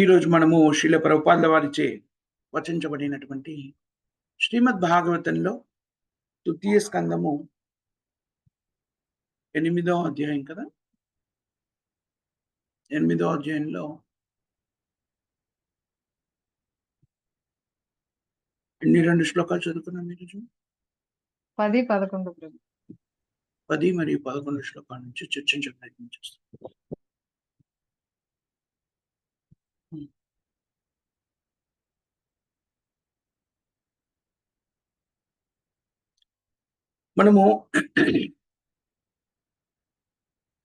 ఈరోజు మనము శ్రీల ప్రభుపాదుల వారిచే వచించబడినటువంటి శ్రీమద్ భాగవతంలో తృతీయ స్కందము 8వ అధ్యాయం కదా. 8వ అధ్యాయంలో ఎన్ని 2 శ్లోకాలు చదువుకున్నాం ఈరోజు? 10, 11 ప్రభు. 10 మరియు 11 శ్లోకాల నుంచి చర్చించే ప్రయత్నం చేస్తాం. మనము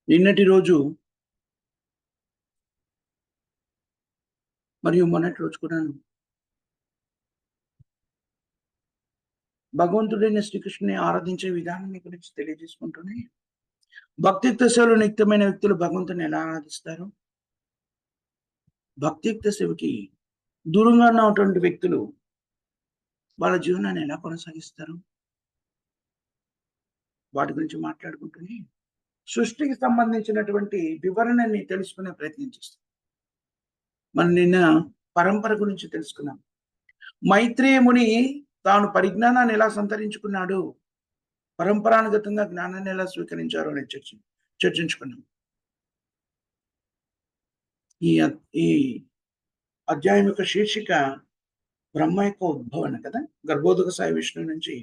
నిన్నటి రోజు మరియు మొన్నటి రోజు కూడా భగవంతుడైన శ్రీకృష్ణుని ఆరాధించే విధానాన్ని గురించి తెలియజేసుకుంటూనే భక్తియుక్త సేవలో నిత్యమైన వ్యక్తులు భగవంతుని ఎలా ఆరాధిస్తారు, భక్తియుక్త సేవకి దూరంగా ఉన్నటువంటి వ్యక్తులు వాళ్ళ జీవనాన్ని ఎలా కొనసాగిస్తారు, వాటి గురించి మాట్లాడుకుంటూనే సృష్టికి సంబంధించినటువంటి వివరణని తెలుసుకునే ప్రయత్నం చేస్తాం. మనం నిన్న పరంపర గురించి తెలుసుకున్నాం. మైత్రేయ ముని తాను పరిజ్ఞానాన్ని ఎలా సంతరించుకున్నాడు, పరంపరానుగతంగా జ్ఞానాన్ని ఎలా స్వీకరించారు అని చర్చించుకున్నాం. ఈ అధ్యాయం యొక్క శీర్షిక బ్రహ్మ యొక్క ఉద్భవన కదా. గర్భోదక సాయి విష్ణువు నుంచి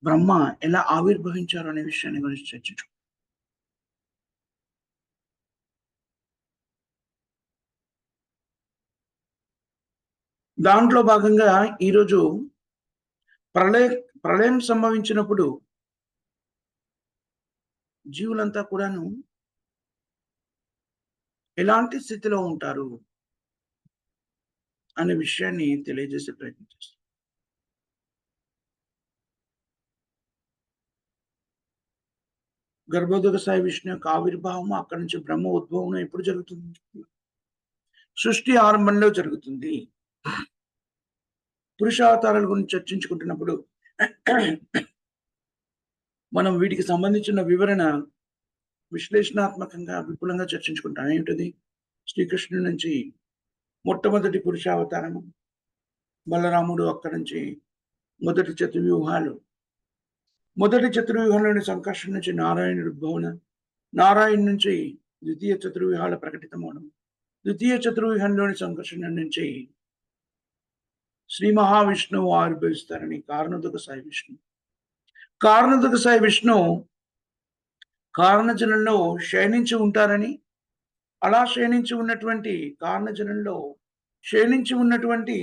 బ్రహ్మ ఎలా ఆవిర్భవించారు అనే విషయాన్ని గురించి చర్చించుకున్నాం. దాంట్లో భాగంగా ఈరోజు ప్రళయం సంభవించినప్పుడు జీవులంతా కూడాను ఎలాంటి స్థితిలో ఉంటారు అనే విషయాన్ని తెలియజేసే ప్రయత్నం చేస్తాం. గర్భోదక సాయి విష్ణు యొక్క ఆవిర్భావం, అక్కడి నుంచి బ్రహ్మ ఉద్భవం ఎప్పుడు జరుగుతుంది? సృష్టి ఆరంభంలో జరుగుతుంది. పురుషావతారాల గురించి చర్చించుకుంటున్నప్పుడు మనం వీటికి సంబంధించిన వివరణ విశ్లేషణాత్మకంగా విపులంగా చర్చించుకుంటాం. ఏమిటది? శ్రీకృష్ణుడి నుంచి మొట్టమొదటి పురుషావతారము, బలరాముడు అక్కడి నుంచి మొదటి చతుర్వ్యూహాలు, మొదటి చతుర్వ్యూహంలోని సంకర్షణ నుంచి నారాయణుడు ఉద్భవన, నారాయణ నుంచి ద్వితీయ చతుర్వ్యూహాల ప్రకటితమవడం, ద్వితీయ చతుర్వ్యూహంలోని సంకర్షణ నుంచి శ్రీ మహావిష్ణువు ఆవిర్భవిస్తారని కారణోదక సాయి విష్ణు. కారణోదక సాయి విష్ణు కారణజనంలో శయనించి ఉంటారని, అలా శయనించి ఉన్నటువంటి కారణజనంలో శయనించి ఉన్నటువంటి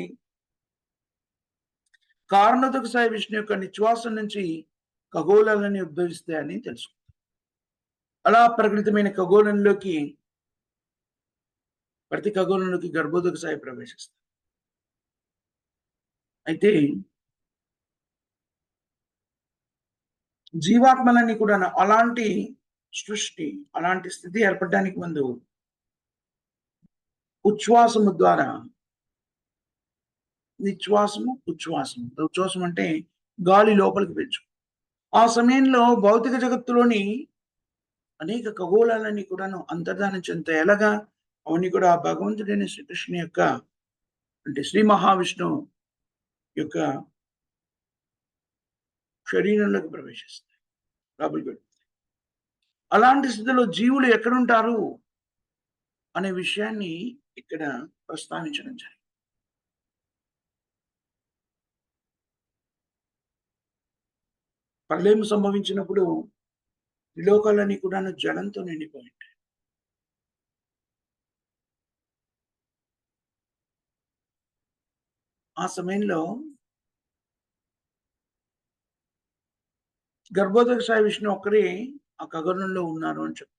కారణోదక సాయి విష్ణు యొక్క నిశ్వాసం నుంచి ఖగోళాలని ఉద్భవిస్తాయని తెలుసు. అలా ప్రకటితమైన ఖగోళంలోకి, ప్రతి ఖగోళంలోకి గర్భోదక సాయి ప్రవేశిస్తారు. అయితే జీవాత్మలన్నీ కూడా అలాంటి సృష్టి, అలాంటి స్థితి ఏర్పడడానికి ముందు ఉచ్ఛ్వాసము ద్వారా, నిశ్వాసము ఉచ్ఛ్వాసము, ఉచ్ఛ్వాసం అంటే గాలి లోపలికి పెంచు. ఆ సమయంలో భౌతిక జగత్తులోని అనేక ఖగోళాలన్నీ కూడాను అంతర్ధానం చెందుతాయి. ఎలాగా? అవన్నీ కూడా భగవంతుడైన శ్రీకృష్ణ యొక్క, అంటే శ్రీ మహావిష్ణువు యొక్క శరీరంలోకి ప్రవేశిస్తాయి, లోపలికి వెళ్తాయి. అలాంటి స్థితిలో జీవులు ఎక్కడుంటారు అనే విషయాన్ని ఇక్కడ ప్రస్తావించడం జరిగింది. ప్రళయం సంభవించినప్పుడు త్రిలోకాలన్నీ కూడా జలంతో నిండిపోయి ఉంటాయి. ఆ సమయంలో గర్భోదక సాయి విష్ణు ఒక్కరే ఆ ఖగోళంలో ఉన్నారు అని చెప్పారు.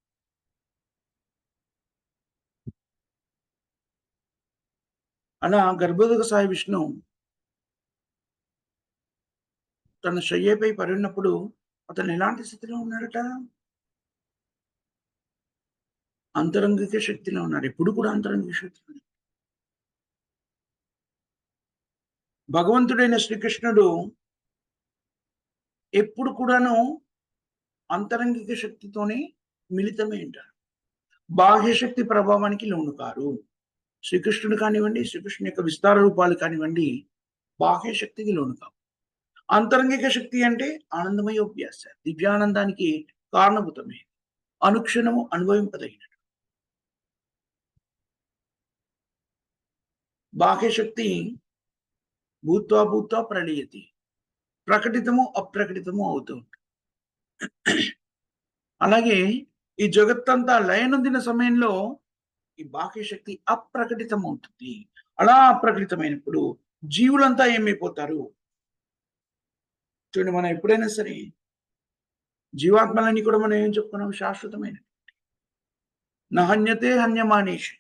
అలా గర్భోదక సాయి విష్ణు తన శయ్యపై పడినప్పుడు అతను ఎలాంటి స్థితిలో ఉన్నాడట? అంతరంగిక శక్తిలో ఉన్నారు. ఎప్పుడు కూడా అంతరంగిక శక్తిలో. భగవంతుడైన శ్రీకృష్ణుడు ఎప్పుడు కూడాను అంతరంగిక శక్తితోనే మిళితమై ఉంటారు. బాహ్య శక్తి ప్రభావానికి లోను కారు. శ్రీకృష్ణుడు కానివ్వండి, శ్రీకృష్ణుని యొక్క విస్తార రూపాలు కానివ్వండి, బాహ్య శక్తికి లోను కావు. అంతరంగిక శక్తి అంటే ఆనందమయోభ్యాస, దివ్యానందానికి కారణభూతమే, అనుక్షణము అనుభవింపదగినది. బాహ్య శక్తి భూత్వా భూత్వా ప్రళయతి, ప్రకటితము అప్రకటితము అవుతూ ఉంటుంది. అలాగే ఈ జగత్తంతా లయనొందిన సమయంలో ఈ బాహ్య శక్తి అప్రకటితం అవుతుంది. అలా అప్రకటితమైనప్పుడు జీవులంతా ఏమైపోతారు? చూడండి, మనం ఎప్పుడైనా సరే జీవాత్మలన్నీ కూడా మనం ఏం చెప్పుకున్నాం? శాశ్వతమైనవి. నహన్యతే హన్యమానేషు.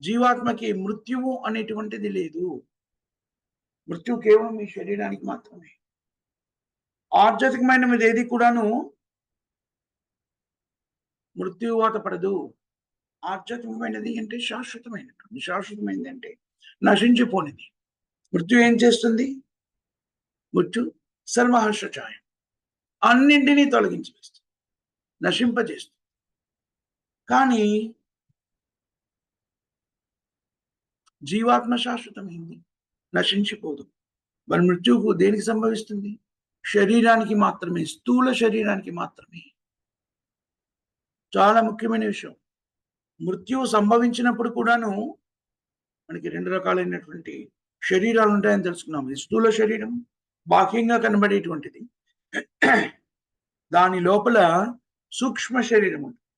జీవాత్మకి మృత్యువు అనేటువంటిది లేదు. మృత్యువు కేవలం ఈ శరీరానికి మాత్రమే. ఆధ్యాత్మికమైనది ఏది కూడాను మృత్యువాత పడదు. ఆధ్యాత్మికమైనది అంటే శాశ్వతమైనటువంటి, శాశ్వతమైనది అంటే నశించిపోనిది. మృత్యు ఏం చేస్తుంది? మృత్యు సర్వహర్షచాయం, అన్నింటినీ తొలగించి వేస్తుంది, నశింపజేస్తుంది. కానీ జీవాత్మ శాశ్వతమైంది, నశించిపోదు. మరి మృత్యువు దేనికి సంభవిస్తుంది? శరీరానికి మాత్రమే, స్థూల శరీరానికి మాత్రమే. చాలా ముఖ్యమైన విషయం. మృత్యువు సంభవించినప్పుడు కూడాను మనకి 2 రకాలైనటువంటి శరీరాలు ఉంటాయని తెలుసుకున్నాం. ఈ స్థూల శరీరం బాహ్యంగా కనబడేటువంటిది. దాని లోపల సూక్ష్మ శరీరం ఉంటుంది.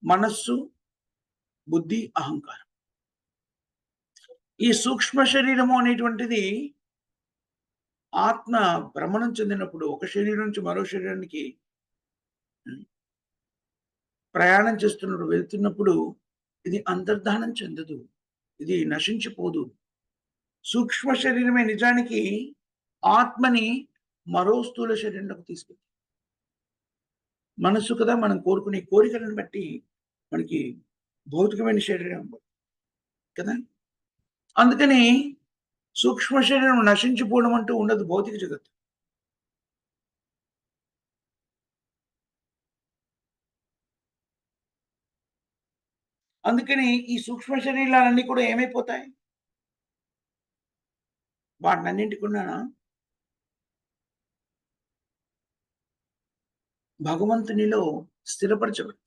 మనస్సు, బుద్ధి, అహంకారం. ఈ సూక్ష్మ శరీరము అనేటువంటిది ఆత్మ భ్రమణం చెందినప్పుడు ఒక శరీరం నుంచి మరో శరీరానికి ప్రయాణం చేస్తున్నప్పుడు, వెళ్తున్నప్పుడు ఇది అంతర్ధానం చెందదు, ఇది నశించిపోదు. సూక్ష్మ శరీరమే నిజానికి ఆత్మని మరో స్థూల శరీరంలోకి తీసుకెళ్తుంది. మనస్సు కదా, మనం కోరుకునే కోరికలను బట్టి మనకి భౌతికమైన శరీరం కదా. అందుకని సూక్ష్మ శరీరం నశించిపోవడం అంటూ ఉండదు భౌతిక జగత్తు. అందుకని ఈ సూక్ష్మ శరీరాలన్నీ కూడా ఏమైపోతాయి? వాటినన్నింటి కూడా భగవంతునిలో స్థిరపరచబడతాయి.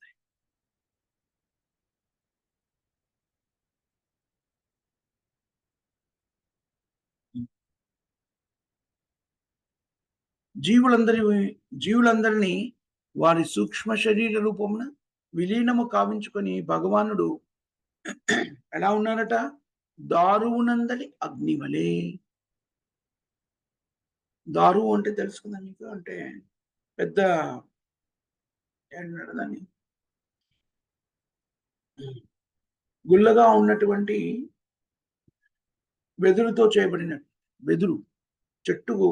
జీవులందరినీ వారి సూక్ష్మ శరీర రూపమున విలీనము కావించుకొని భగవానుడు ఎలా ఉన్నారట? దారువునందలి అగ్నివలే. దారువు అంటే తెలుసుకుందా మీకు? అంటే పెద్ద ఏమన్నాడు దాన్ని? గుల్లగా ఉన్నటువంటి వెదురుతో చేయబడిన వెదురు చెట్టుకు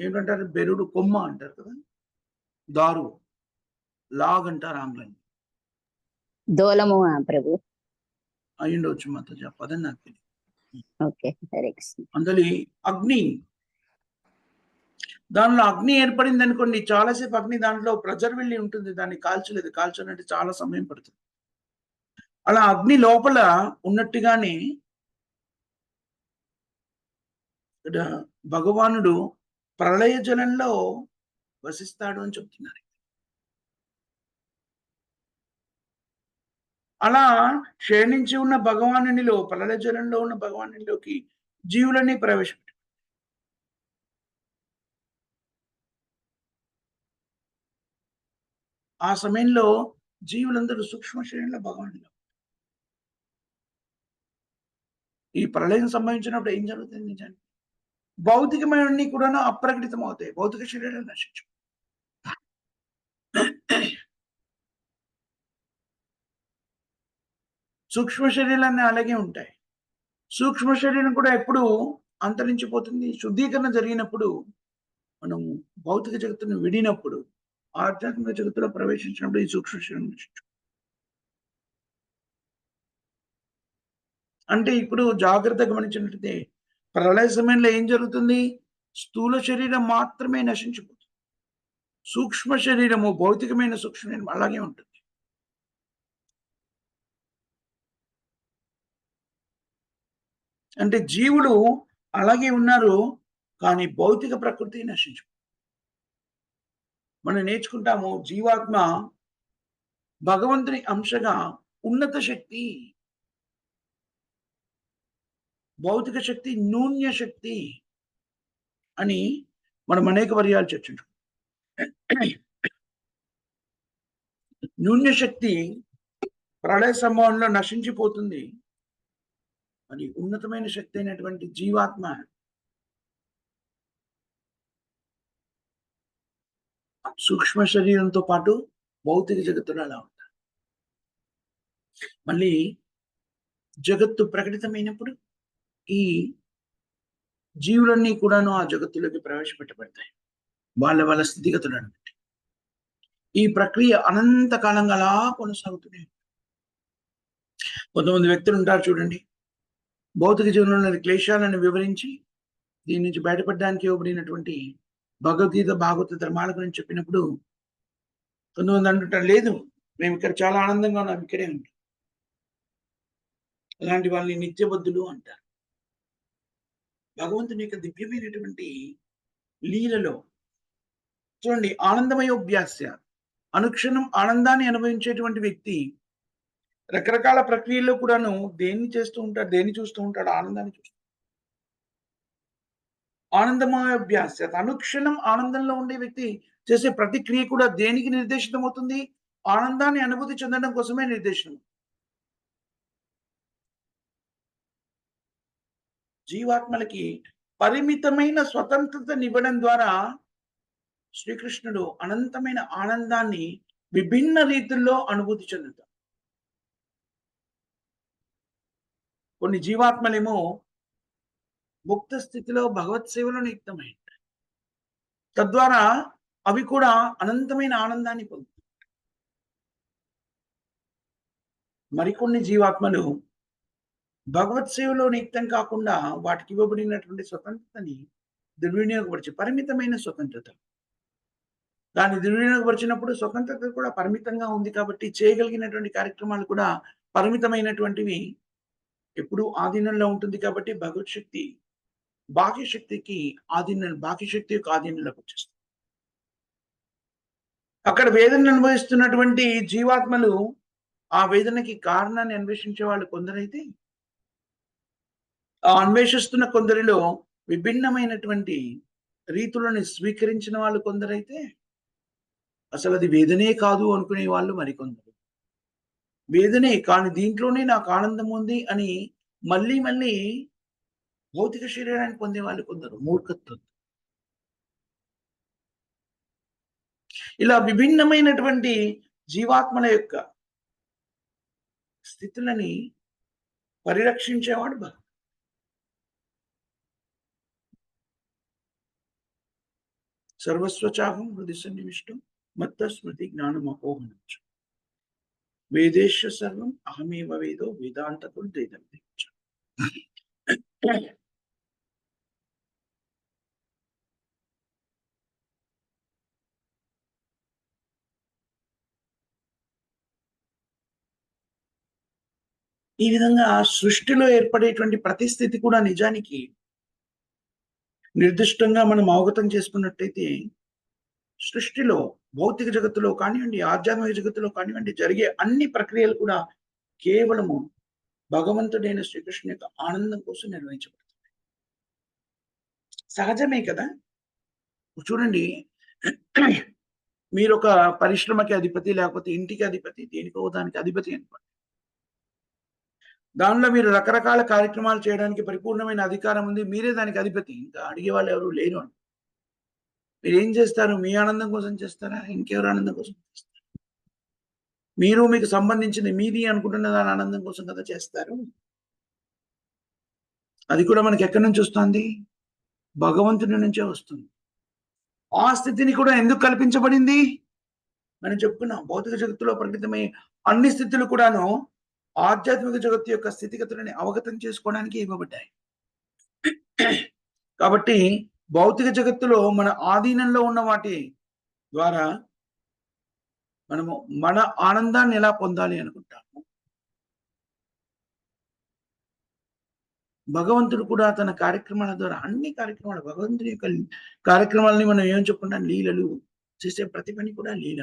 ఏంటంటారు? బెరుడు కొమ్మ అంటారు కదా. దారు లాగ్ అంటారు ఆంగ్లంలో. దోలము ప్రభు. అయ్యుండవచ్చు మాతాజీ, ఆ పదం నాకు తెలియదు. ఓకే, హరే కృష్ణ. అందులో అగ్ని, దానిలో అగ్ని ఏర్పడింది అనుకోండి, చాలాసేపు అగ్ని దాంట్లో ప్రెజర్ వెళ్ళి ఉంటుంది, దాన్ని కాల్చలేదు. కాల్చాలంటే చాలా సమయం పడుతుంది. అలా అగ్ని లోపల ఉన్నట్టుగానే ఇక్కడ భగవానుడు ప్రళయ జలంలో వసిస్తాడు అని చెప్తున్నారు. అలా క్షీణించి ఉన్న భగవానునిలో, ప్రళయ జలంలో ఉన్న భగవానునిలోకి జీవులన్నీ ప్రవేశపెట్టారు. ఆ సమయంలో జీవులందరూ సూక్ష్మ శరీరంలో భగవానుడిలో. ఈ ప్రళయం సంభవించినప్పుడు ఏం జరుగుతుంది? నిజానికి భౌతికమైనవన్నీ కూడా అప్రకటితం అవుతాయి. భౌతిక శరీరాలు నశించు. సూక్ష్మ శరీరాన్ని అలాగే ఉంటాయి. సూక్ష్మ శరీరం కూడా ఎప్పుడు అంతరించిపోతుంది? శుద్ధీకరణ జరిగినప్పుడు, మనం భౌతిక జగత్తును విడినప్పుడు, ఆధ్యాత్మిక జగత్తులో ప్రవేశించినప్పుడు ఈ సూక్ష్మ శరీరం నశించు. అంటే ఇప్పుడు జాగ్రత్తగా గమనించినట్లయితే ప్రళయ సమయంలో ఏం జరుగుతుంది? స్థూల శరీరం మాత్రమే నశించిపోతుంది. సూక్ష్మ శరీరము, భౌతికమైన సూక్ష్మ శరీరం అలాగే ఉంటుంది. అంటే జీవులు అలాగే ఉన్నారు, కానీ భౌతిక ప్రకృతి నశించు. మనం నేర్చుకుంటాము జీవాత్మ భగవంతుని అంశగా ఉన్నత శక్తి, భౌతిక శక్తి నూన్య శక్తి అని మనం అనేక పర్యాలు చర్చించుకుంటాం. నూన్య శక్తి ప్రళయ సంభవంలో నశించిపోతుంది. మరి ఉన్నతమైన శక్తి అయినటువంటి జీవాత్మ సూక్ష్మ శరీరంతో పాటు భౌతిక జగత్తులో అలా ఉంటారు. మళ్ళీ జగత్తు ప్రకటితమైనప్పుడు ఈ జీవులన్నీ కూడాను ఆ జగత్తులోకి ప్రవేశపెట్టబడతాయి, వాళ్ళ వాళ్ళ స్థితిగతులను బట్టి. ఈ ప్రక్రియ అనంత కాలంగా అలా కొనసాగుతూనే. కొంతమంది వ్యక్తులు ఉంటారు చూడండి, భౌతిక జీవనంలోని క్లేశాలను వివరించి దీని నుంచి బయటపడడానికి ఇవ్వబడినటువంటి భగవద్గీత భాగవత ధర్మాల గురించి చెప్పినప్పుడు కొంతమంది అంటుంటారు, లేదు మేము ఇక్కడ చాలా ఆనందంగా ఉన్నాం, ఇక్కడే ఉంటాం. అలాంటి వాళ్ళని నిత్యబద్ధులు అంటారు. భగవంతుని యొక్క దివ్యమైనటువంటి లీలలో చూడండి, ఆనందమయోభ్యాస్య, అనుక్షణం ఆనందాన్ని అనుభవించేటువంటి వ్యక్తి రకరకాల ప్రక్రియల్లో కూడాను దేన్ని చేస్తూ ఉంటాడు, దేన్ని చూస్తూ ఉంటాడు? ఆనందాన్ని చూస్తూ. ఆనందమయోభ్యాస్య, అనుక్షణం ఆనందంలో ఉండే వ్యక్తి చేసే ప్రతి క్రియ కూడా దేనికి నిర్దేశితం అవుతుంది? ఆనందాన్ని అనుభూతి చెందడం కోసమే నిర్దేశనం. జీవాత్మలకి పరిమితమైన స్వతంత్రతనివ్వడం ద్వారా శ్రీకృష్ణుడు అనంతమైన ఆనందాన్ని విభిన్న రీతుల్లో అనుభూతి చెందుతాడు. కొన్ని జీవాత్మలేమో ముక్త స్థితిలో భగవత్ సేవలో నియుక్తమై తద్వారా అవి కూడా అనంతమైన ఆనందాన్ని పొందుతాయి. మరికొన్ని జీవాత్మలు భగవత్ సేవలో నియుక్తం కాకుండా వాటికి ఇవ్వబడినటువంటి స్వతంత్రతని దుర్వినియోగపరిచి, పరిమితమైన స్వతంత్రత, దాన్ని దుర్వినియోగపరిచినప్పుడు స్వతంత్రత కూడా పరిమితంగా ఉంది కాబట్టి చేయగలిగినటువంటి కార్యక్రమాలు కూడా పరిమితమైనటువంటివి. ఎప్పుడు ఆధీనంలో ఉంటుంది కాబట్టి భగవత్ శక్తి బాహ్య శక్తికి బాహ్య శక్తి యొక్క ఆధీనంలోకి వచ్చేస్తుంది. అక్కడ వేదనను అనుభవిస్తున్నటువంటి జీవాత్మలు ఆ వేదనకి కారణాన్ని అన్వేషించే వాళ్ళు కొందరైతే, ఆ అన్వేషిస్తున్న కొందరిలో విభిన్నమైనటువంటి రీతులను స్వీకరించిన వాళ్ళు కొందరైతే, అసలు అది వేదనే కాదు అనుకునే వాళ్ళు మరికొందరు. వేదనే కానీ దీంట్లోనే నాకు ఆనందం ఉంది అని మళ్ళీ మళ్ళీ భౌతిక శరీరాన్ని పొందే వాళ్ళు కొందరు. మూర్ఖత్వం. ఇలా విభిన్నమైనటువంటి జీవాత్మల యొక్క స్థితులని పరిరక్షించేవాడు భగవంతుడు. సర్వస్వచాహం హృది సన్నివిష్టం మత్త స్మృతి జ్ఞానం అపోహనం. వేదేశ సర్వం అహమేవ వేదో వేదాంతకులు దేదం. ఈ విధంగా సృష్టిలో ఏర్పడేటువంటి ప్రతి స్థితి కూడా నిజానికి నిర్దిష్టంగా మనం అవగతం చేసుకున్నట్టయితే, సృష్టిలో భౌతిక జగత్తులో కానివ్వండి, ఆధ్యాత్మిక జగత్తులో కానివ్వండి, జరిగే అన్ని ప్రక్రియలు కూడా కేవలము భగవంతుడైన శ్రీకృష్ణుని యొక్క ఆనందం కోసం నిర్వహించబడుతుంది. సహజమే కదా. చూడండి, మీరు ఒక పరిశ్రమకి అధిపతి, లేకపోతే ఇంటికి అధిపతి, దేనికో దానికి అధిపతి అనుకోండి. దానిలో మీరు రకరకాల కార్యక్రమాలు చేయడానికి పరిపూర్ణమైన అధికారం ఉంది, మీరే దానికి అధిపతి, ఇంకా అడిగే వాళ్ళు ఎవరు లేరు అని. మీరు ఏం చేస్తారు? మీ ఆనందం కోసం చేస్తారా? ఇంకెవరు ఆనందం కోసం చేస్తారు? మీరు మీకు సంబంధించింది మీది అనుకుంటున్న దాని ఆనందం కోసం కదా చేస్తారు. అది కూడా మనకి ఎక్కడి నుంచి వస్తుంది? భగవంతుడి నుంచే వస్తుంది. ఆ స్థితిని కూడా ఎందుకు కల్పించబడింది? మనం చెప్పుకున్నాం, భౌతిక జగత్తులో ప్రకటితమై అన్ని స్థితులు కూడాను ఆధ్యాత్మిక జగత్తు యొక్క స్థితిగతులని అవగతం చేసుకోవడానికి ఇవ్వబడ్డాయి. కాబట్టి భౌతిక జగత్తులో మన ఆధీనంలో ఉన్న వాటి ద్వారా మనము మన ఆనందాన్ని ఎలా పొందాలి అనుకుంటాము? భగవంతుడు కూడా తన కార్యక్రమాల ద్వారా అన్ని కార్యక్రమాలు భగవంతుడి యొక్క కార్యక్రమాలని మనం ఏం చెప్పుకుంటాం, లీలలు. చేసే ప్రతి పని కూడా లీల.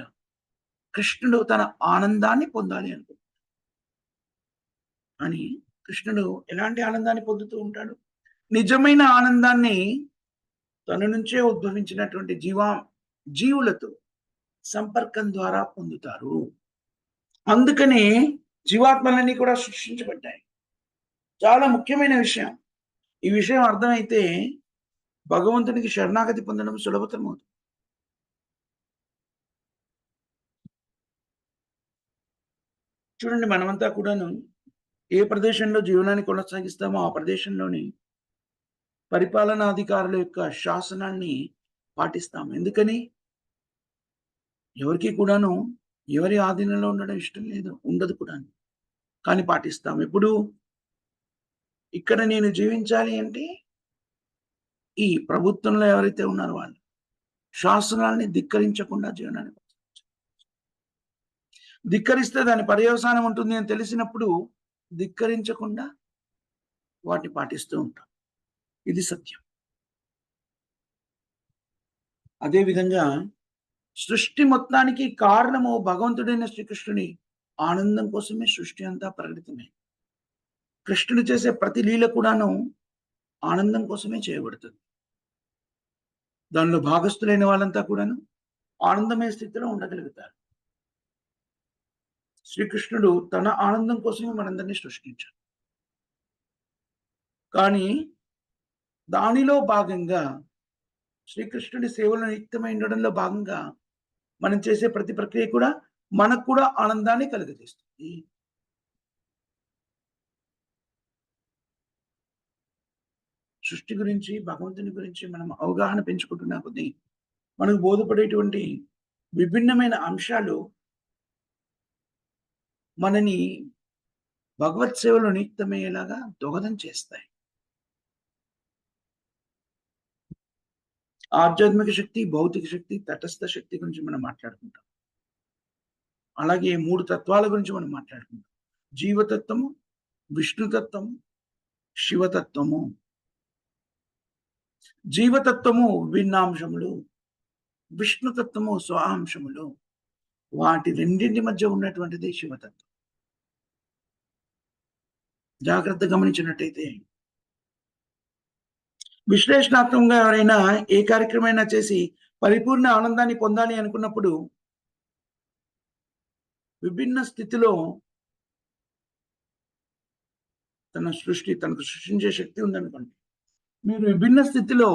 కృష్ణుడు తన ఆనందాన్ని పొందాలి అని కృష్ణుడు ఎలాంటి ఆనందాన్ని పొందుతూ ఉంటాడు? నిజమైన ఆనందాన్ని తన నుంచే ఉద్భవించినటువంటి జీవులతో సంపర్కం ద్వారా పొందుతారు. అందుకనే జీవాత్మలన్నీ కూడా సృష్టించబడ్డాయి. చాలా ముఖ్యమైన విషయం. ఈ విషయం అర్థమైతే భగవంతునికి శరణాగతి పొందడం సులభతరమవుతుంది. చూడండి, మనమంతా కూడాను ఏ ప్రదేశంలో జీవనాన్ని కొనసాగిస్తామో ఆ ప్రదేశంలోని పరిపాలనాధికారుల యొక్క శాసనాన్ని పాటిస్తాం. ఎందుకని? ఎవరికి కూడాను ఎవరి ఆధీనంలో ఉండడం ఇష్టం లేదు, ఉండదు కూడా. కానీ పాటిస్తాం. ఎప్పుడు? ఇక్కడ నేను జీవించాలి అంటే ఈ ప్రభుత్వంలో ఎవరైతే ఉన్నారో వాళ్ళు శాసనాల్ని ధిక్కరించకుండా జీవనాన్ని ధిక్కరిస్తే దాని పర్యవసానం ఉంటుంది అని తెలిసినప్పుడు ధిక్కరించకుండా వాటిని పాటిస్తూ ఉంటాం. ఇది సత్యం. అదేవిధంగా సృష్టి మొత్తానికి కారణము భగవంతుడైన శ్రీకృష్ణుని ఆనందం కోసమే సృష్టి అంతా ప్రకటితమే. కృష్ణుడు చేసే ప్రతి లీల కూడాను ఆనందం కోసమే చేయబడుతుంది. దానిలో భాగస్థులైన వాళ్ళంతా కూడాను ఆనందమయ స్థితిలో ఉండగలుగుతారు. శ్రీకృష్ణుడు తన ఆనందం కోసమే మనందరినీ సృష్టించాడు. కానీ దానిలో భాగంగా శ్రీకృష్ణుడి సేవలో నిత్యమై ఉండడంలో భాగంగా మనం చేసే ప్రతి ప్రక్రియ కూడా మనకు కూడా ఆనందాన్ని కలుగజేస్తుంది. సృష్టి గురించి, భగవంతుని గురించి మనం అవగాహన పెంచుకుంటున్న కొద్దీ మనకు బోధపడేటువంటి విభిన్నమైన అంశాలు మనని భగవత్ సేవలో నిత్యమయ్యేలాగా దోహదం చేస్తాయి. ఆధ్యాత్మిక శక్తి, భౌతిక శక్తి, తటస్థ శక్తి గురించి మనం మాట్లాడుకుంటాం. అలాగే 3 తత్వాల గురించి మనం మాట్లాడుకుంటాం. జీవతత్వము, విష్ణుతత్వము, శివతత్వము. జీవతత్వము భిన్నాంశములు, విష్ణుతత్వము స్వాంశములు. వాటి రెండింటి మధ్య ఉన్నటువంటిది శివతత్వం. జాగ్రత్త గమనించినట్టయితే విశ్లేషణాత్మకంగా ఎవరైనా ఏ కార్యక్రమైనా చేసి పరిపూర్ణ ఆనందాన్ని పొందాలి అనుకున్నప్పుడు విభిన్న స్థితిలో తనకు సృష్టించే శక్తి ఉందనుకోండి, మీరు విభిన్న స్థితిలో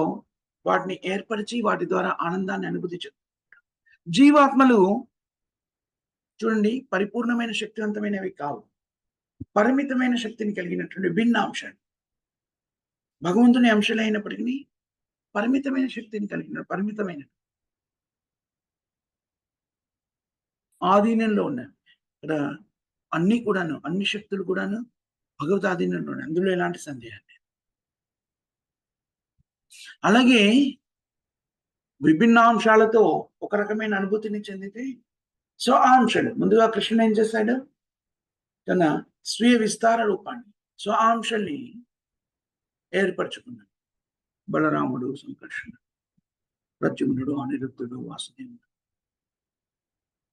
వాటిని ఏర్పరిచి వాటి ద్వారా ఆనందాన్ని అనుభూతి చెందుతారు. జీవాత్మలు చూడండి, పరిపూర్ణమైన శక్తివంతమైనవి కావు. పరిమితమైన శక్తిని కలిగినటువంటి భిన్న అంశాలు. భగవంతుని అంశాలైనప్పటికీ పరిమితమైన శక్తిని కలిగిన పరిమితమైన ఆధీనంలో ఉన్నాయి. ఇక్కడ అన్ని శక్తులు కూడాను భగవత్ ఆధీనంలో ఉన్నాయి. అందులో ఎలాంటి సందేహం లేదు. అలాగే విభిన్న అంశాలతో ఒక రకమైన అనుభూతిని చెందితే స్వఆంశలు ముందుగా కృష్ణుడు ఏం చేశాడు? తన స్వీయ విస్తార రూపాన్ని, స్వఆంశల్ని ఏర్పరచుకున్నాడు. బలరాముడు, సంకర్షణుడు, ప్రద్యుమ్నుడు, అనిరుద్ధుడు, వాసుదేవుడు,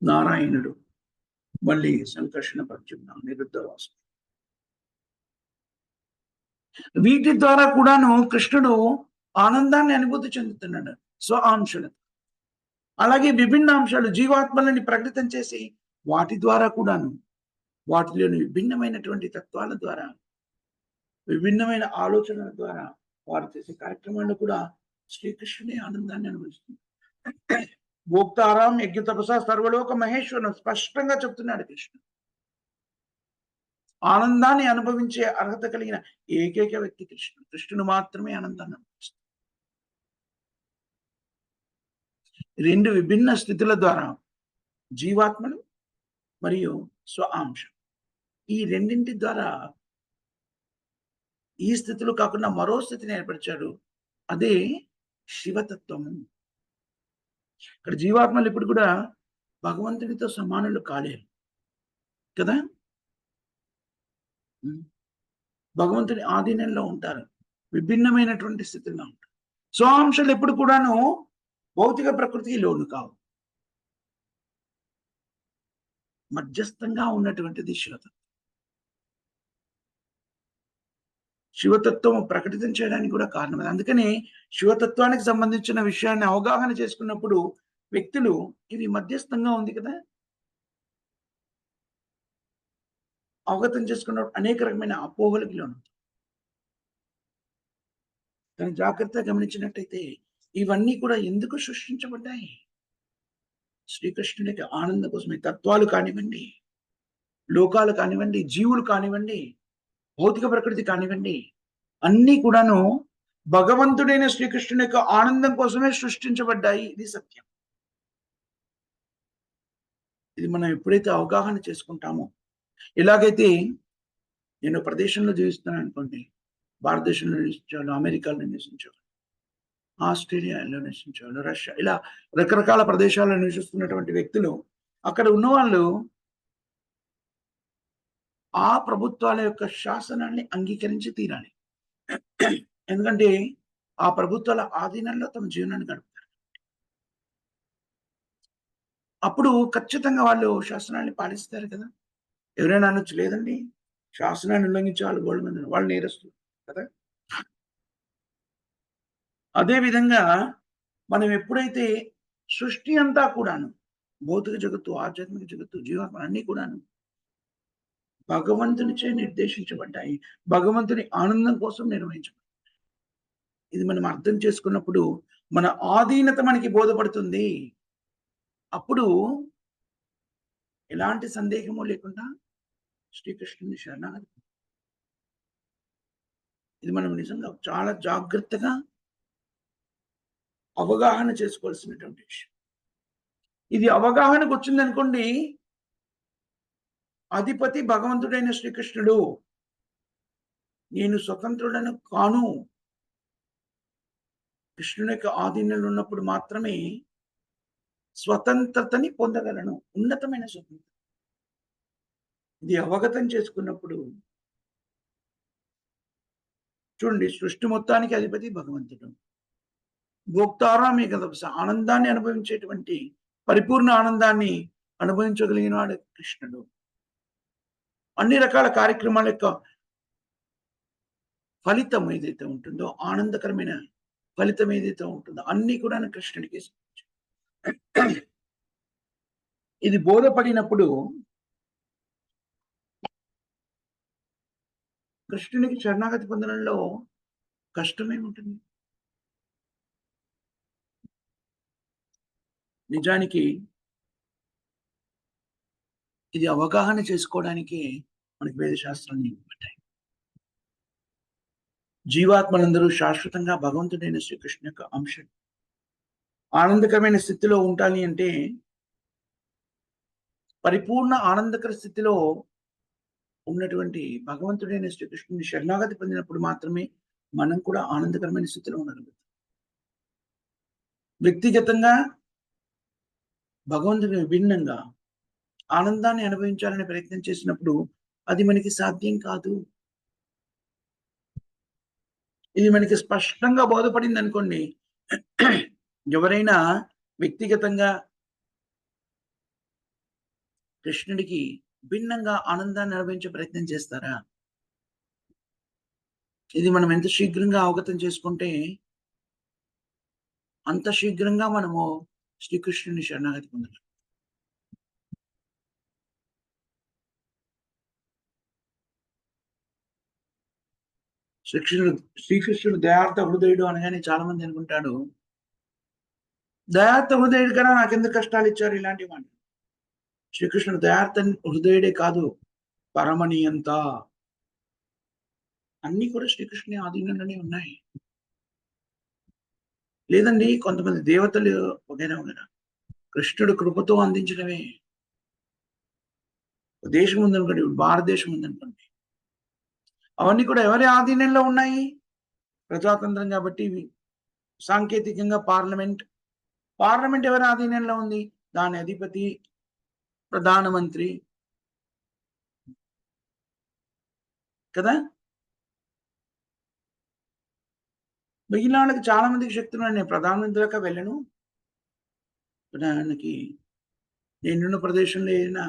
నారాయణుడు, మళ్ళీ సంకర్షణ, ప్రద్యుమ్న, అనిరుద్ధ, వాసుదేవుడు. వీటి ద్వారా కూడాను కృష్ణుడు ఆనందాన్ని అనుభూతి చెందుతున్నాడు స్వఆంశలతో. అలాగే విభిన్న అంశాలు జీవాత్మలని ప్రకటితం చేసి వాటి ద్వారా కూడాను వాటిలోని విభిన్నమైనటువంటి తత్వాల ద్వారా, విభిన్నమైన ఆలోచనల ద్వారా వారు చేసే కార్యక్రమాల్లో కూడా శ్రీకృష్ణుని ఆనందాన్ని అనుభవిస్తుంది. భోక్తారాం యజ్ఞ తపస సర్వలోక మహేశ్వరం స్పష్టంగా చెప్తున్నాడు కృష్ణుడు. ఆనందాన్ని అనుభవించే అర్హత కలిగిన ఏకైక వ్యక్తి కృష్ణుడు. కృష్ణుడు మాత్రమే ఆనందాన్ని అనుభవిస్తాడు. 2 విభిన్న స్థితుల ద్వారా జీవాత్మలు మరియు స్వఆంశం, ఈ రెండింటి ద్వారా ఈ స్థితిలో కాకుండా మరో స్థితిని ఏర్పరిచాడు. అదే శివతత్వము. ఇక్కడ జీవాత్మలు ఇప్పుడు కూడా భగవంతుడితో సమానులు కాలేరు కదా. భగవంతుని ఆధీనంలో ఉంటారు. విభిన్నమైనటువంటి స్థితిలో ఉంటారు. సో, ఆ అంశాలు ఎప్పుడు కూడాను భౌతిక ప్రకృతికి లోను కావు. మధ్యస్థంగా ఉన్నటువంటిది శివతత్వం. శివతత్వం ప్రకటితం చేయడానికి కూడా కారణం అది. అందుకని శివతత్వానికి సంబంధించిన విషయాన్ని అవగాహన చేసుకున్నప్పుడు వ్యక్తులు ఇది మధ్యస్థంగా ఉంది కదా! అవగతం చేసుకున్నప్పుడు అనేక రకమైన అపోహలకు లోనవుతారు. కానీ జాగ్రత్తగా గమనించినట్టయితే ఇవన్నీ కూడా ఎందుకు సృష్టించబడ్డాయి? శ్రీకృష్ణుడికి ఆనందం కోసమే. తత్వాలు కానివ్వండి, లోకాలు కానివ్వండి, జీవులు కానివ్వండి, భౌతిక ప్రకృతి కానివ్వండి, అన్నీ కూడాను భగవంతుడైన శ్రీకృష్ణుని యొక్క ఆనందం కోసమే సృష్టించబడ్డాయి. ఇది సత్యం. ఇది మనం ఎప్పుడైతే అవగాహన చేసుకుంటామో, ఎలాగైతే నేను ప్రదేశంలో జీవిస్తున్నాను అనుకోండి, భారతదేశంలో నివసించేవాళ్ళు, అమెరికాలో నివసించేవాళ్ళు, ఆస్ట్రేలియాలో నివసించేవాళ్ళు, రష్యా, ఇలా రకరకాల ప్రదేశాల్లో నివసిస్తున్నటువంటి వ్యక్తులు అక్కడ ఉన్నవాళ్ళు ఆ ప్రభుత్వాల యొక్క శాసనాన్ని అంగీకరించి తీరాలి. ఎందుకంటే ఆ ప్రభుత్వాల ఆధీనంలో తమ జీవనాన్ని గడుపుతారు. అప్పుడు ఖచ్చితంగా వాళ్ళు శాసనాన్ని పాటిస్తారు కదా! ఎవరైనా అనొచ్చు, లేదండి శాసనాన్ని ఉల్లంఘించే వాళ్ళు బోలెడు మంది ఉన్నారు. వాళ్ళు నేరస్తులు కదా! అదే విధంగా మనం ఎప్పుడైతే సృష్టి అంతా కూడాను భౌతిక జగత్తు, ఆధ్యాత్మిక జగత్తు, జీవాత్మ అన్నీ కూడాను భగవంతునిచే నిర్దేశించబడ్డాయి. భగవంతుని ఆనందం కోసం నిర్వహించబడ్డాయి. ఇది మనం అర్థం చేసుకున్నప్పుడు మన ఆధీనత మనకి బోధపడుతుంది. అప్పుడు ఎలాంటి సందేహము లేకుండా శ్రీకృష్ణుని శరణాగతి. ఇది మనం నిజంగా చాలా జాగ్రత్తగా అవగాహన చేసుకోవాల్సినటువంటి విషయం. ఇది అవగాహనకు వచ్చిందనుకోండి, అధిపతి భగవంతుడైన శ్రీకృష్ణుడు. నేను స్వతంత్రుడను కాను. కృష్ణుని యొక్క ఆధీనంలో ఉన్నప్పుడు మాత్రమే స్వతంత్రతని పొందగలను. ఉన్నతమైన స్వతంత్రత. ఇది అవగతం చేసుకున్నప్పుడు చూడండి, సృష్టి మొత్తానికి అధిపతి భగవంతుడు. భోక్తారా మీకు ఆనందాన్ని అనుభవించేటువంటి పరిపూర్ణ ఆనందాన్ని అనుభవించగలిగిన వాడు కృష్ణుడు. అన్ని రకాల కార్యక్రమాల యొక్క ఫలితం ఏదైతే ఉంటుందో, ఆనందకరమైన ఫలితం ఏదైతే ఉంటుందో అన్నీ కూడా కృష్ణుడికి సంబంధించి. ఇది బోధపడినప్పుడు కృష్ణునికి శరణాగతి పొందడంలో కష్టమేముంటుంది? నిజానికి ఇది అవగాహన చేసుకోవడానికి మనకి వేదశాస్త్రాన్ని ఇవ్వబడ్డాయి. జీవాత్మలందరూ శాశ్వతంగా భగవంతుడైన శ్రీకృష్ణు యొక్క అంశం. ఆనందకరమైన స్థితిలో ఉండాలి అంటే, పరిపూర్ణ ఆనందకర స్థితిలో ఉన్నటువంటి భగవంతుడైన శ్రీకృష్ణుని శరణాగతి పొందినప్పుడు మాత్రమే మనం కూడా ఆనందకరమైన స్థితిలో ఉండగలుగుతాం. వ్యక్తిగతంగా భగవంతుని విభిన్నంగా ఆనందాన్ని అనుభవించాలని ప్రయత్నం చేసినప్పుడు అది మనకి సాధ్యం కాదు. ఇది మనకి స్పష్టంగా బోధపడింది అనుకోండి. ఎవరైనా వ్యక్తిగతంగా కృష్ణుడికి భిన్నంగా ఆనందాన్ని అనుభవించే ప్రయత్నం చేస్తారా? ఇది మనం ఎంత శీఘ్రంగా అవగతం చేసుకుంటే అంత శీఘ్రంగా మనము శ్రీకృష్ణుని శరణాగతి పొందగలం. శ్రీకృష్ణుడు దయార్థ హృదయుడు అనగానే చాలా మంది అనుకుంటాడు, దయార్థ హృదయుడు కదా నాకెందుకు కష్టాలు ఇచ్చారు ఇలాంటి మాట. శ్రీకృష్ణుడు దయార్థ హృదయుడే కాదు, పరమనియంత. అన్ని కూడా శ్రీకృష్ణుని ఆధీనంలోనే ఉన్నాయి. లేదండి కొంతమంది దేవతలు వగైరా వగైరా. కృష్ణుడు కృపతో అందించడమే. దేశం ఉందనుకోండి, భారతదేశం ఉందనుకోండి, అవన్నీ కూడా ఎవరి ఆధీనంలో ఉన్నాయి? ప్రజాతంత్రం కాబట్టి సాంకేతికంగా పార్లమెంట్ ఎవరి ఆధీనంలో ఉంది? దాని అధిపతి ప్రధానమంత్రి కదా. మిగిలిన వాళ్ళకి చాలా మందికి శక్తులు ఉన్నాయి. నేను ప్రధానమంత్రి దాకా వెళ్ళను. ఉదాహరణకి నేనున్న ప్రదేశంలో ఏదైనా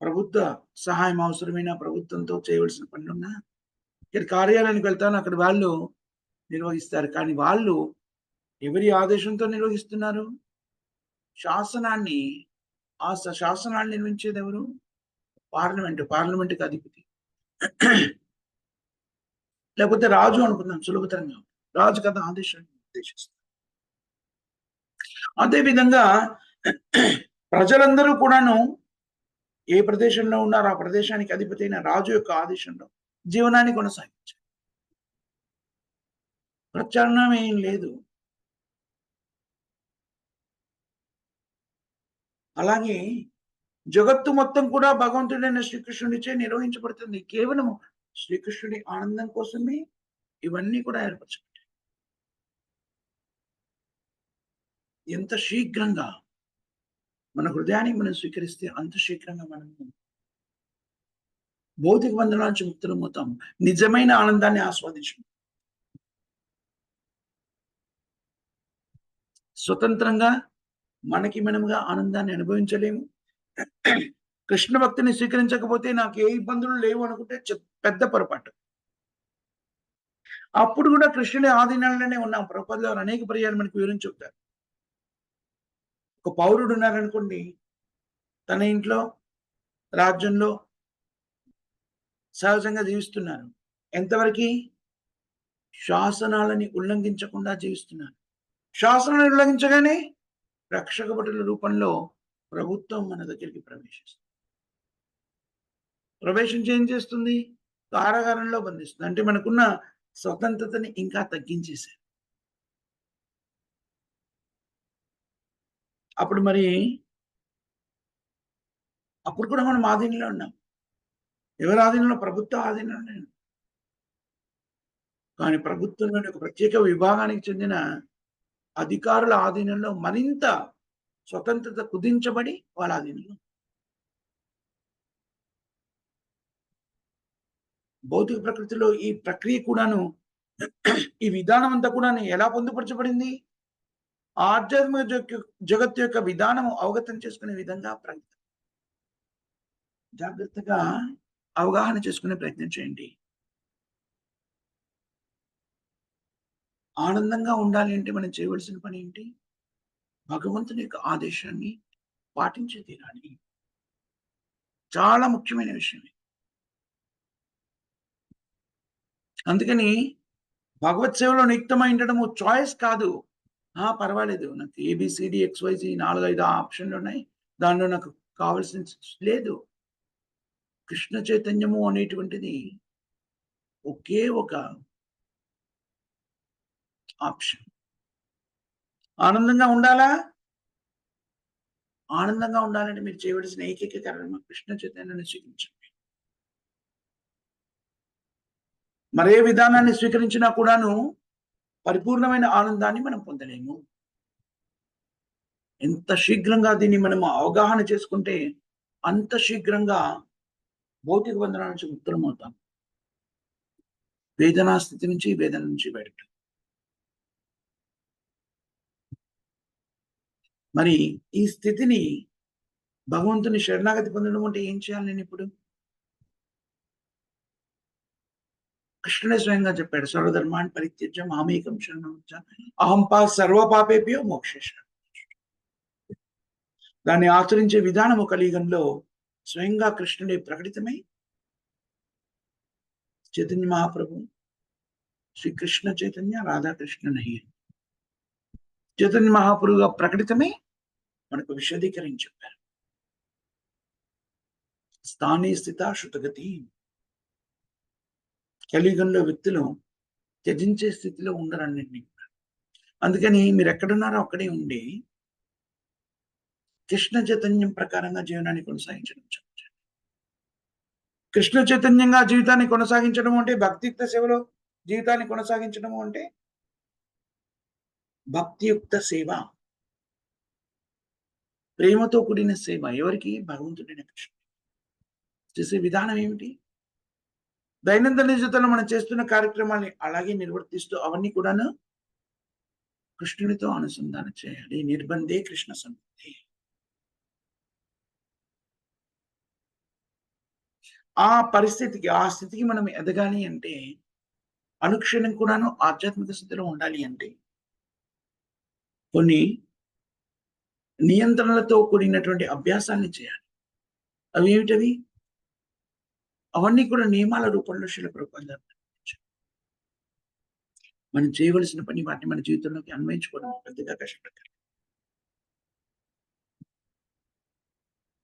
ప్రభుత్వ సహాయం అవసరమైన, ప్రభుత్వంతో చేయవలసిన పనులున్నా, ఇక్కడ కార్యాలయానికి వెళ్తాను. అక్కడ వాళ్ళు నిర్వహిస్తారు. కానీ వాళ్ళు ఎవరి ఆదేశంతో నిర్వహిస్తున్నారు? శాసనాన్ని శాసనాన్ని నిర్మించేదెవరు? పార్లమెంట్. పార్లమెంట్‌కి అధిపతి. లేకపోతే రాజు అనుకుందాం సులభతరంగా. రాజు కదా ఆదేశాన్ని నిర్దేశిస్తారు. అదే విధంగా ప్రజలందరూ కూడాను ఏ ప్రదేశంలో ఉన్నారో ఆ ప్రదేశానికి అధిపతి అయిన రాజు యొక్క ఆదేశంలో జీవనాన్ని కొనసాగించాలి. ప్రత్యామ్నాయం ఏం లేదు. అలాగే జగత్తు మొత్తం కూడా భగవంతుడైన శ్రీకృష్ణుడిచే నిర్వహించబడుతుంది. కేవలం శ్రీకృష్ణుడి ఆనందం కోసమే ఇవన్నీ కూడా ఏర్పరచబడ్డాయి. ఎంత శీఘ్రంగా మన హృదయానికి మనం స్వీకరిస్తే అంత శీఘ్రంగా మనము భౌతిక బంధనాల నుంచి ముక్తులమవుతాం. నిజమైన ఆనందాన్ని ఆస్వాదించం. స్వతంత్రంగా మనకి మనముగా ఆనందాన్ని అనుభవించలేము. కృష్ణ భక్తిని స్వీకరించకపోతే నాకు ఏ ఇబ్బందులు లేవు అనుకుంటే పెద్ద పొరపాటు. అప్పుడు కూడా కృష్ణుడి ఆధీనంలోనే ఉన్నాం. ప్రభుపాదుల వారు అనేక పర్యాయాలు మనకు వివరించి చెప్తారు. ఒక పౌరుడు ఉన్నారనుకోండి, తన ఇంట్లో, రాజ్యంలో సహజంగా జీవిస్తున్నారు. ఎంతవరకి? శాసనాలని ఉల్లంఘించకుండా జీవిస్తున్నారు. శాసనాలను ఉల్లంఘించగానే రక్షక భటుల రూపంలో ప్రభుత్వం మన దగ్గరికి ప్రవేశిస్తుంది. ప్రవేశించి ఏం చేస్తుంది? కారాగారంలో బంధిస్తుంది. అంటే మనకున్న స్వతంత్రతని ఇంకా తగ్గించేశారు. అప్పుడు మరి అప్పుడు కూడా మనం ఆధీనంలో ఉన్నాం. ఎవరి ఆధీనంలో? ప్రభుత్వ ఆధీనంలో. కానీ ప్రభుత్వంలోని ఒక ప్రత్యేక విభాగానికి చెందిన అధికారుల ఆధీనంలో మరింత స్వతంత్రత కుదించబడి వాళ్ళ ఆధీనంలో. భౌతిక ప్రకృతిలో ఈ ప్రక్రియ కూడాను ఈ విధానం అంతా కూడాను ఎలా పొందుపరచబడింది? ఆధ్యాత్మిక జగత్తు యొక్క విధానము అవగతం చేసుకునే విధంగా జాగ్రత్తగా అవగాహన చేసుకునే ప్రయత్నం చేయండి. ఆనందంగా ఉండాలి అంటే మనం చేయవలసిన పని ఏంటి? భగవంతుని యొక్క ఆదేశాన్ని పాటించి తీరాలి. చాలా ముఖ్యమైన విషయం. అందుకని భగవత్ సేవలో నియుక్తమై ఉండడము చాయిస్ కాదు. పర్వాలేదు. నాకు ఏబీసీడీ, ఎక్స్‌వైజీ 4, 5 ఆప్షన్లు ఉన్నాయి. దానిలో నాకు కావాల్సిన లేదు. కృష్ణ చైతన్యము అనేటువంటిది ఒకే ఒక ఆప్షన్. ఆనందంగా ఉండాలా? ఆనందంగా ఉండాలంటే మీరు చేయవలసిన ఏకైక కారణం కృష్ణ చైతన్యాన్ని స్వీకరించండి. మరే విధానాన్ని స్వీకరించినా కూడాను పరిపూర్ణమైన ఆనందాన్ని మనం పొందలేము. ఎంత శీఘ్రంగా దీన్ని మనం అవగాహన చేసుకుంటే అంత శీఘ్రంగా భౌతిక బంధనాల నుంచి ముక్తులమవుతాం. వేదనా స్థితి నుంచి, వేదన నుంచి బయటకు. మరి ఈ స్థితిని భగవంతుని శరణాగతి పొందడం అంటే ఏం చేయాలి నేనిప్పుడు? కృష్ణుడే స్వయంగా చెప్పాడు. సర్వధర్మాన్ పరిత్యజ్య మామేకం శరణం వ్రజ అహం సర్వ పాపేభ్యో మోక్షేష్యామి. దాన్ని ఆచరించే విధానము కలియుగంలో స్వయంగా కృష్ణుడే ప్రకటితమై చైతన్య మహాప్రభు శ్రీకృష్ణ చైతన్య రాధాకృష్ణ నయ్య చైతన్య మహాప్రభుగా ప్రకటితమై మనకు విశదీకరించి చెప్పారు. స్థానే స్థిత శృతగతి. కలియుగంలో వ్యక్తులు త్యజించే స్థితిలో ఉండరన్నింటినీ. అందుకని మీరు ఎక్కడున్నారో అక్కడే ఉండి కృష్ణ చైతన్యం ప్రకారంగా జీవనాన్ని కొనసాగించడం. కృష్ణ చైతన్యంగా జీవితాన్ని కొనసాగించడం అంటే భక్తియుక్త సేవలో జీవితాన్ని కొనసాగించడం అంటే భక్తియుక్త సేవ, ప్రేమతో కూడిన సేవ. ఎవరికి? భగవంతుడైన కృష్ణ. చేసే విధానం ఏమిటి? దైనందిన జీవితంలో మనం చేస్తున్న కార్యక్రమాన్ని అలాగే నిర్వర్తిస్తూ అవన్నీ కూడాను కృష్ణునితో అనుసంధానం చేయాలి. నిర్బంధే కృష్ణ సంబంధే. ఆ పరిస్థితికి, ఆ స్థితికి మనం ఎదగాలి అంటే, అనుక్షణం కూడాను ఆధ్యాత్మిక స్థితిలో ఉండాలి అంటే, కొన్ని నియంత్రణలతో కూడినటువంటి అభ్యాసాన్ని చేయాలి. అవేమిటవి? అవన్నీ కూడా నియమాల రూపంలో శీల ప్రభుపాద గారు నేర్పించారు. మనం చేయవలసిన పని వాటిని మన జీవితంలోకి అన్వయించుకోవడం పెద్దగా కష్టపడతారు.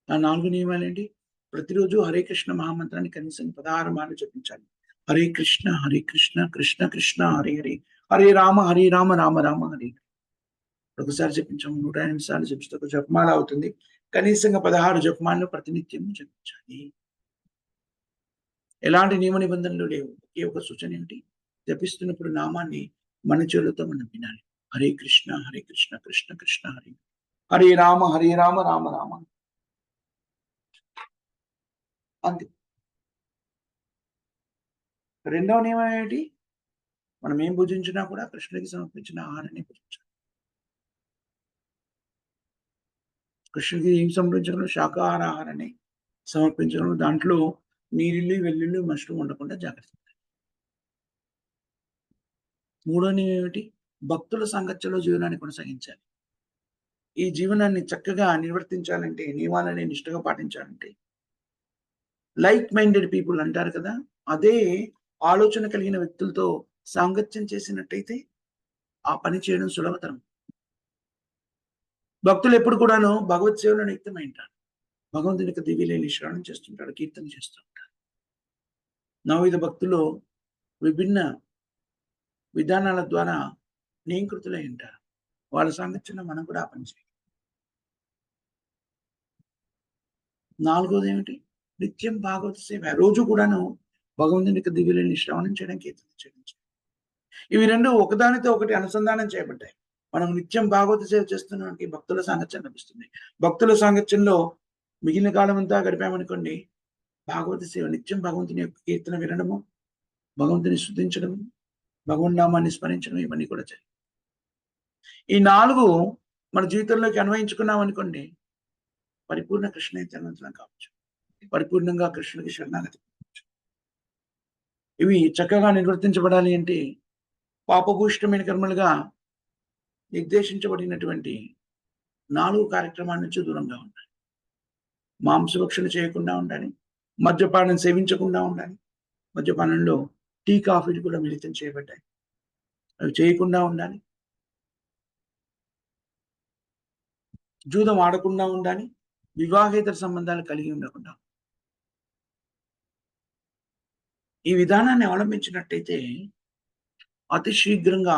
ఆ 4 నియమాలేంటి? ప్రతిరోజు హరే కృష్ణ మహామంత్రాన్ని కనీసం 16 మార్లు జపించాలి. హరే కృష్ణ, హరే కృష్ణ, కృష్ణ కృష్ణ హరే హరే, హరే రామ, హరే రామ, రామ రామ హరే హరే. ఒకసారి జపించాము, 108 సార్లు జపిస్తే ఒక జపమాల అవుతుంది. కనీసంగా 16 జపమాలను ప్రతినిత్యము జపించాలి. ఎలాంటి నియమ నిబంధనలు లేవు. ఒకే ఒక సూచన ఏమిటి? జపిస్తున్నప్పుడు నామాన్ని మన చెవులతో మనం వినాలి. హరే కృష్ణ, హరే కృష్ణ, కృష్ణ కృష్ణ హరే హరే, హరే రామ, హరే రామ, రామ రామ. అంతే. రెండవ నియమం ఏమిటి? మనం ఏం భుజించినా కూడా కృష్ణుడికి సమర్పించిన ఆహారాన్ని భుజించాలి. కృష్ణుడికి ఏం సమర్పించగలం? శాకాహార ఆహారాన్ని సమర్పించగలం. దాంట్లో నీరిల్లి, వెల్లుల్లి, మష్రూమ్ ఉండకుండా జాగ్రత్త. మూడో నియమం ఏమిటి? భక్తుల సాంగత్యంలో జీవనాన్ని కొనసాగించాలి. ఈ జీవనాన్ని చక్కగా నిర్వర్తించాలంటే, నియమాలని నిష్ఠగా పాటించాలంటే, లైక్ మైండెడ్ పీపుల్ అంటారు కదా! అదే ఆలోచన కలిగిన వ్యక్తులతో సాంగత్యం చేసినట్టయితే, ఆ పని చేయడం సులభతరం. భక్తులు ఎప్పుడు కూడాను భగవత్ సేవలో నియుక్తమై ఉంటారు. భగవంతుని యొక్క దివ్యలీల శ్రవణం చేస్తుంటాడు, కీర్తన చేస్తూ ఉంటాడు. నవవిధ భక్తులు విభిన్న విధానాల ద్వారా నియంకృతులై ఉంటారు. వాళ్ళ సాంగత్యంలో మనం కూడా ఆ పని చేయాలి. నాలుగోది ఏమిటి? నిత్యం భాగవత సేవ. రోజు కూడాను భగవంతుని యొక్క దివ్యలీల శ్రవణం చేయడం, కీర్తన చేయడం. ఇవి రెండు ఒకదానితో ఒకటి అనుసంధానం చేయబడ్డాయి. మనం నిత్యం భాగవత సేవ చేస్తున్నానికి భక్తుల సాంగత్యం లభిస్తుంది. భక్తుల సాంగత్యంలో మిగిలిన కాలం అంతా గడిపామనుకోండి, భాగవత సేవ నిత్యం భగవంతుని యొక్క కీర్తన వినడము, భగవంతుని స్తుతించడము, భగవన్ నామాన్ని స్మరించడం, ఇవన్నీ కూడా చేయాలి. ఈ 4 మన జీవితంలోకి అన్వయించుకున్నాం అనుకోండి, పరిపూర్ణ కృష్ణ చైతన్యవంతులం కావచ్చు. పరిపూర్ణంగా కృష్ణుడికి శరణాగతి పొందవచ్చు. ఇవి చక్కగా నిర్వర్తించబడాలి అంటే, పాపభూయిష్టమైన కర్మలుగా నిర్దేశించబడినటువంటి 4 కార్యక్రమాల నుంచి దూరంగా ఉండాలి. మాంసభక్షణ చేయకుండా ఉండాలి. మద్యపానం సేవించకుండా ఉండాలి. మద్యపానంలో టీ, కాఫీలు కూడా మిళితం చేయబడ్డాయి. అవి చేయకుండా ఉండాలి. జూదం ఆడకుండా ఉండాలి. వివాహేతర సంబంధాలు కలిగి ఉండకుండా. ఈ విధానాన్ని అవలంబించినట్టయితే అతి శీఘ్రంగా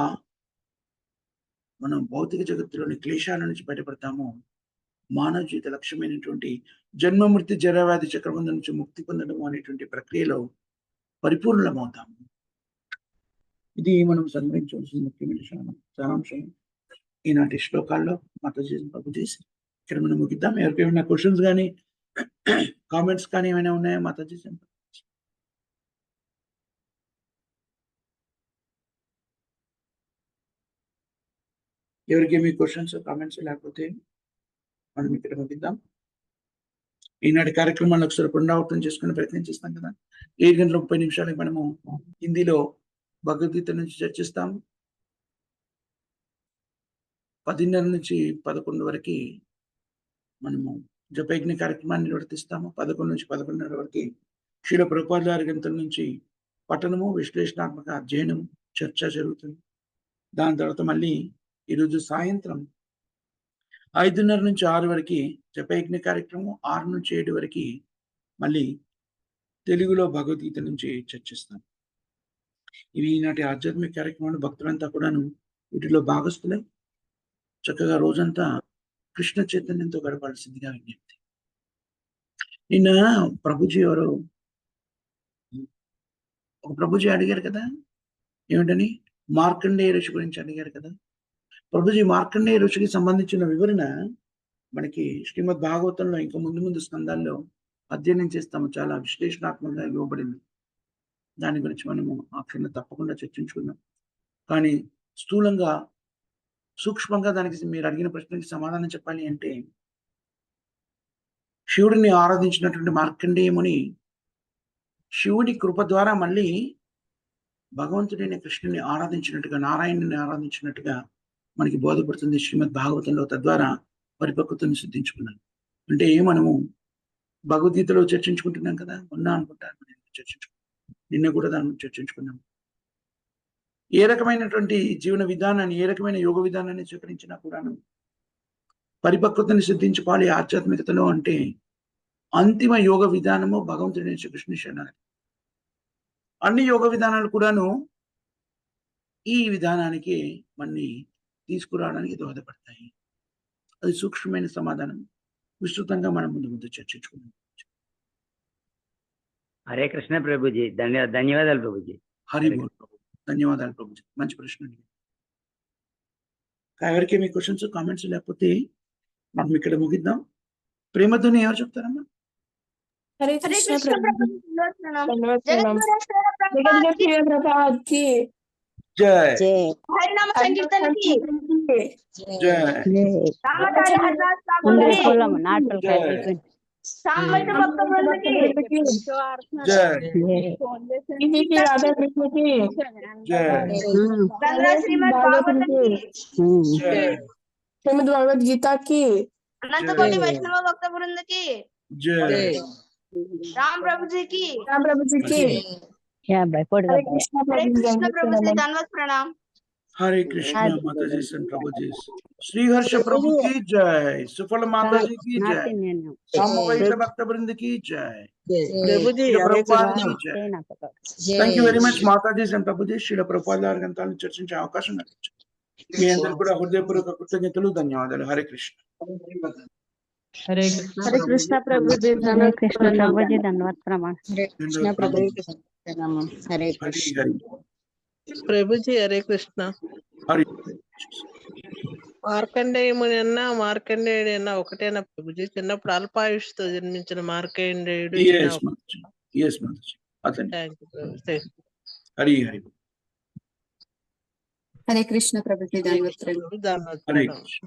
మనం భౌతిక జగత్తులోని క్లేశాల నుంచి బయటపడతాము. మానవ జీవిత లక్ష్యమైనటువంటి జన్మ, మృత్యు, జరావ్యాధి చక్రబంధం నుంచి ముక్తి పొందడం అనేటువంటి ప్రక్రియలో పరిపూర్ణమవుతాము. ఇది మనం సంగ్రహించవలసిన ముఖ్యమైన సారాంశం ఈనాటి శ్లోకాల్లో మాతాజీ ప్రభుజీస్. ఇక్కడ మనం ముగిద్దాం. ఎవరికైనా క్వశ్చన్స్ కానీ కామెంట్స్ కానీ ఏమైనా ఉన్నాయా మాతాజీ? ఎవరికేమి క్వశ్చన్స్, కామెంట్స్ లేకపోతే మనం ఇక్కడ ముగిద్దాం. ఈనాటి కార్యక్రమాన్ని ఒకసారి పునరావృతం చేసుకునే ప్రయత్నం చేస్తాం కదా. 7:30 మనము హిందీలో భగవద్గీత నుంచి చర్చిస్తాము. 10:30 నుంచి 11 వరకు మనము జపయజ్ఞ కార్యక్రమాన్ని నిర్వర్తిస్తాము. 11 నుంచి 11:30 వరకు శ్రీల ప్రభుపాద గారి గ్రంథం నుంచి పఠనము, విశ్లేషణాత్మక అధ్యయనం, చర్చ జరుగుతుంది. దాని తర్వాత మళ్ళీ ఈరోజు సాయంత్రం 5:30 నుంచి 6 వరకు జపయజ్ఞ కార్యక్రమం, 6 నుంచి 7 వరకు మళ్ళీ తెలుగులో భగవద్గీత నుంచి చర్చిస్తాం. ఇవి ఈనాటి ఆధ్యాత్మిక కార్యక్రమాలు. భక్తులంతా కూడాను వీటిలో భాగస్తులై చక్కగా రోజంతా కృష్ణ చైతన్యంతో గడపాల్సిందిగా విజ్ఞప్తి. నిన్న ప్రభుజీ ఎవరో ఒక ప్రభుజీ అడిగారు కదా, ఏమిటని? మార్కండేయ ఋషి గురించి అడిగారు కదా. ప్రభుజీ మార్కండేయ ఋషికి సంబంధించిన వివరణ మనకి శ్రీమద్ భాగవతంలో ఇంకా ముందు ముందు స్కందాల్లో అధ్యయనం చేస్తాము. చాలా విశ్లేషణాత్మకంగా ఇవ్వబడింది. దాని గురించి మనము ఆ క్షణం తప్పకుండా చర్చించుకుందాం. కానీ స్థూలంగా సూక్ష్మంగా దానికి మీరు అడిగిన ప్రశ్నకి సమాధానం చెప్పాలి అంటే, శివుడిని ఆరాధించినటువంటి మార్కండేయ ముని శివుడి కృప ద్వారా మళ్ళీ భగవంతుడైన కృష్ణుని ఆరాధించినట్టుగా, నారాయణుని ఆరాధించినట్టుగా మనకి బోధపడుతుంది శ్రీమద్ భాగవతంలో. తద్వారా పరిపక్వతను సిద్ధించుకున్నాను. అంటే మనము భగవద్గీతలో చర్చించుకుంటున్నాం కదా! మొన్న అనుకుంటాను నిన్న కూడా దాని గురించి చర్చించుకున్నాం. ఏ రకమైనటువంటి జీవన విధానాన్ని, ఏ రకమైన యోగ విధానాన్ని స్వీకరించినా కూడాను పరిపక్వతని సిద్ధించుకోవాలి ఆధ్యాత్మికతలో అంటే, అంతిమ యోగ విధానము భగవంతుడైన శ్రీకృష్ణుని శరణాగతి. అన్ని యోగ విధానాలు కూడాను ఈ విధానానికి మనని తీసుకురావడానికి దోహదపడతాయి. అది సూక్ష్మమైన సమాధానం. విస్తృతంగా మనం ముందు చర్చించుకుందాం. హరే కృష్ణ ప్రభుజీ. ధన్యవాదాలు ప్రభుజీ. హరి బోల్ ప్రభు. ధన్యవాదాలు ప్రభుజీ. మంచి ప్రశ్న అండి. ఎవరికి మీ క్వశ్చన్స్, కామెంట్స్ లేకపోతే మనం ఇక్కడ ముగిద్దాం. ప్రేమతోని ఎవరు చెప్తారమ్మా? హరే కృష్ణ ప్రభు. జై జై హరినామ సంకీర్తన కి జై రామకార్య హరిదాస్ ఠాకూర్ అందరి కి కులము నాటలు జై సాంబైత భక్త బృందకి జై రాధా కృష్ణకి జై గంగా శ్రీమద్ భాగవతం కి జై శ్రీమద్ భగవద్గీత కి అనంతకోటి వైష్ణవ భక్త బృంద కి జై రామ్ ప్రభుజీ కి రామ్ ప్రభుజీకి యాభై పొడుగు హరే అబ్బాయి. కృష్ణ హరే కృష్ణ ప్రభుజీ ప్రభుజీ ధన్వత్ ప్రణామ్. हरे कृष्णा माताजी सन प्रभु जी। श्री हर्ष प्रभु की जय। सुफल माता जी की जय। నాటి నేను सामवेद भक्त वृंद की जय। ప్రభుజీ श्रील హరే प्रभुपाद కృష్ణ. की जय। నాకు థ్యాంక్ యూ వెరీ మచ్ మాతాజీ सन प्रभु जी। శ్రీల ప్రభుపాద గారి గ్రంథాలను చర్చించే అవకాశం కల్పించారు. మీ అందరికీ కూడా హృదయపూర్వక కృతజ్ఞతలు, ధన్యవాదాలు. హరే కృష్ణ. హరే హరే కృష్ణ ప్రభుజీ. హరే కృష్ణ ప్రభుజీ ధన్యవాద ప్రమాణ కృష్ణ ప్రభుజీ. హరే హరి కృష్ణ హరి ప్రభుజీ. హరే కృష్ణ. హరి. మార్కండేయముని అన్న మార్కండేయుడు అన్న ఒకటేనా ప్రభుజీ? చిన్నప్పుడు అల్పాయుష్తో జన్మించిన మార్కండేయుడు. yes Mataji, yes Mataji. అతని థ్యాంక్ యూ ప్రభుజీ. హరి హరి హరే కృష్ణ ప్రభుజీ ధన్యవాదాలు. ధన్యవాదాలు. హరే కృష్ణ.